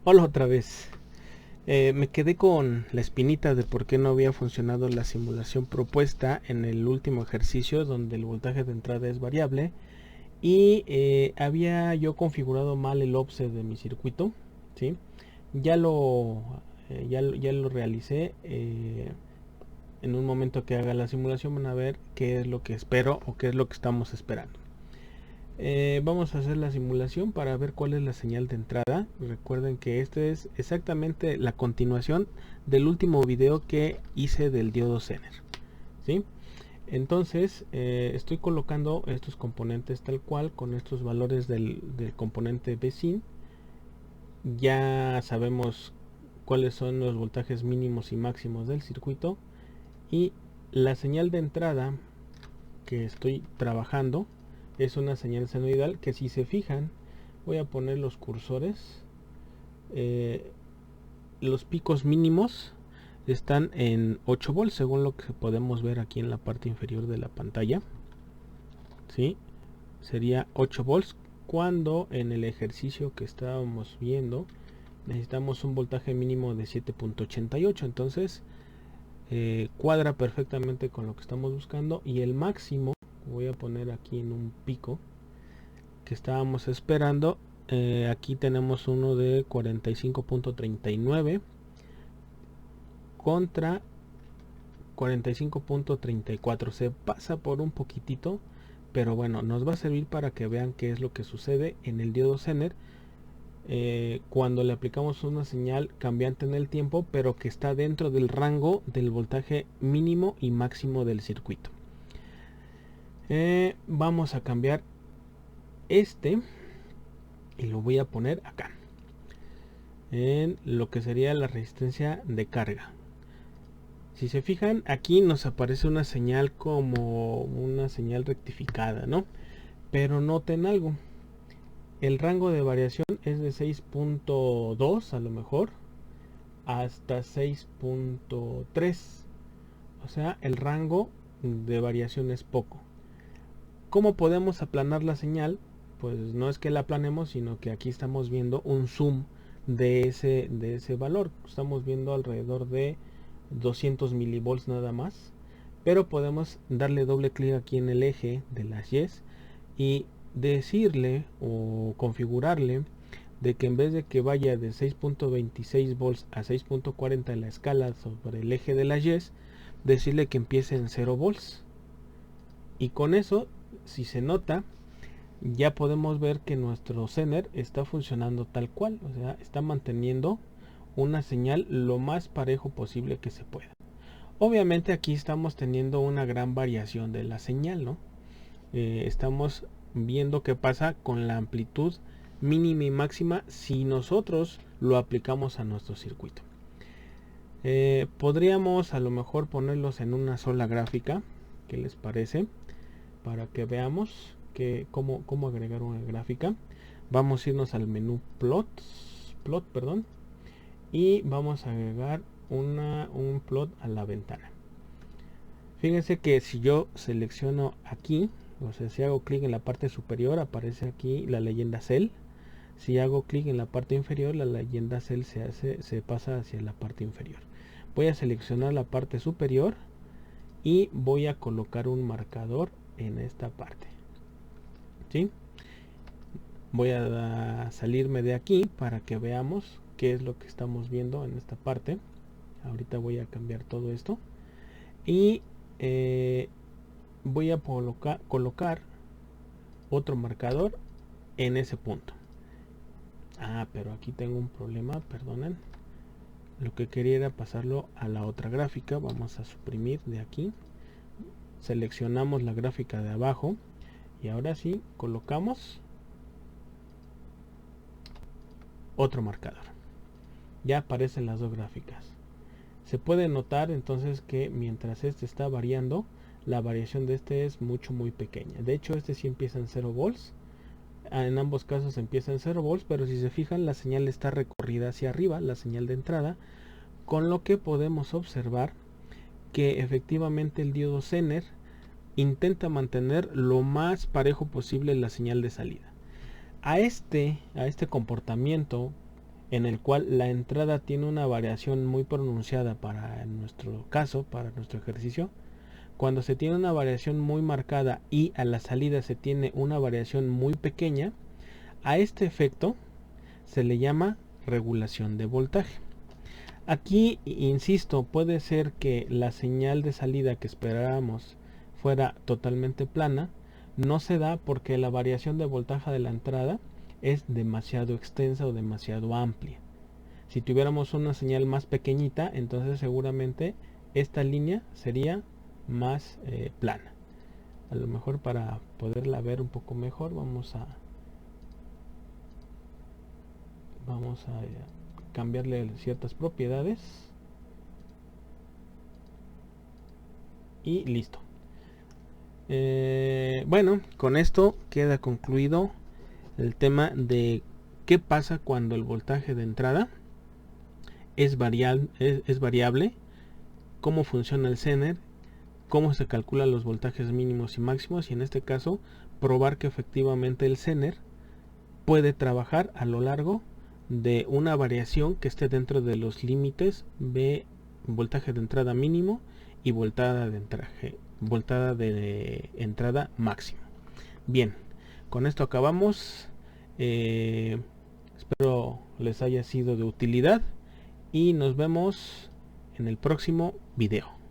Hola otra vez. Me quedé con la espinita de por qué no había funcionado la simulación propuesta en el último ejercicio donde el voltaje de entrada es variable y había yo configurado mal el offset de mi circuito, ¿sí? Ya lo, ya lo realicé. En un momento que haga la simulación van a ver qué es lo que espero o qué es lo que estamos esperando. Vamos a hacer la simulación para ver cuál es la señal de entrada. Recuerden que este es exactamente la continuación del último video que hice del diodo Zener, ¿sí? Entonces estoy colocando estos componentes tal cual con estos valores del componente Vsin. Ya sabemos cuáles son los voltajes mínimos y máximos del circuito, y la señal de entrada que estoy trabajando es una señal senoidal que, si se fijan, voy a poner los cursores. Los picos mínimos están en 8 volts según lo que podemos ver aquí en la parte inferior de la pantalla, ¿sí? Sería 8 volts cuando en el ejercicio que estábamos viendo necesitamos un voltaje mínimo de 7.88. Entonces cuadra perfectamente con lo que estamos buscando, y el máximo voy a poner aquí en un pico que estábamos esperando. Aquí tenemos uno de 45.39 contra 45.34. Se pasa por un poquitito, pero bueno, nos va a servir para que vean qué es lo que sucede en el diodo Zener cuando le aplicamos una señal cambiante en el tiempo, pero que está dentro del rango del voltaje mínimo y máximo del circuito. Vamos a cambiar este y lo voy a poner acá en lo que sería la resistencia de carga. Si se fijan, aquí nos aparece una señal como una señal rectificada, ¿no? Pero noten algo, el rango de variación es de 6.2 a lo mejor hasta 6.3. O sea, el rango de variación es poco. ¿Cómo podemos aplanar la señal? Pues no es que la aplanemos, sino que aquí estamos viendo un zoom de ese valor. Estamos viendo alrededor de 200 milivolts nada más. Pero podemos darle doble clic aquí en el eje de las Y's y decirle o configurarle de que en vez de que vaya de 6.26 volts a 6.40 en la escala sobre el eje de las Y's, decirle que empiece en 0 volts. Y con eso, si se nota, ya podemos ver que nuestro Zener está funcionando tal cual, o sea, está manteniendo una señal lo más parejo posible que se pueda. Obviamente aquí estamos teniendo una gran variación de la señal, ¿no? Estamos viendo qué pasa con la amplitud mínima y máxima si nosotros lo aplicamos a nuestro circuito. Podríamos a lo mejor ponerlos en una sola gráfica. ¿Qué les parece? Para que veamos cómo agregar una gráfica. Vamos a irnos al menú plot, perdón, y vamos a agregar un plot a la ventana. Fíjense que si yo selecciono aquí, o sea, si hago clic en la parte superior, aparece aquí la leyenda cell. Si hago clic en la parte inferior, la leyenda cell se pasa hacia la parte inferior. Voy a seleccionar la parte superior y voy a colocar un marcador en esta parte, ¿sí? Voy a salirme de aquí para que veamos qué es lo que estamos viendo en esta parte. Ahorita voy a cambiar todo esto y voy a colocar otro marcador en ese punto. Pero aquí tengo un problema, perdonen. Lo que quería era pasarlo a la otra gráfica. Vamos a suprimir de aquí, seleccionamos la gráfica de abajo y ahora sí colocamos otro marcador. Ya aparecen las dos gráficas. Se puede notar entonces que mientras este está variando, la variación de este es muy pequeña. De hecho, este sí empieza en 0 volts. En ambos casos empieza en 0 volts, pero si se fijan, la señal está recorrida hacia arriba, la señal de entrada, con lo que podemos observar que efectivamente el diodo Zener intenta mantener lo más parejo posible la señal de salida. A este comportamiento en el cual la entrada tiene una variación muy pronunciada para nuestro caso, para nuestro ejercicio, cuando se tiene una variación muy marcada y a la salida se tiene una variación muy pequeña, a este efecto se le llama regulación de voltaje. Aquí, insisto, puede ser que la señal de salida que esperábamos fuera totalmente plana, no se da porque la variación de voltaje de la entrada es demasiado extensa o demasiado amplia. Si tuviéramos una señal más pequeñita, entonces seguramente esta línea sería más plana. A lo mejor para poderla ver un poco mejor vamos a cambiarle ciertas propiedades y listo. Bueno, con esto queda concluido el tema de qué pasa cuando el voltaje de entrada es variable, cómo funciona el Zener, cómo se calculan los voltajes mínimos y máximos, y en este caso probar que efectivamente el Zener puede trabajar a lo largo de una variación que esté dentro de los límites de voltaje de entrada mínimo y voltada de entrada máximo. Bien, con esto acabamos. Espero les haya sido de utilidad y nos vemos en el próximo video.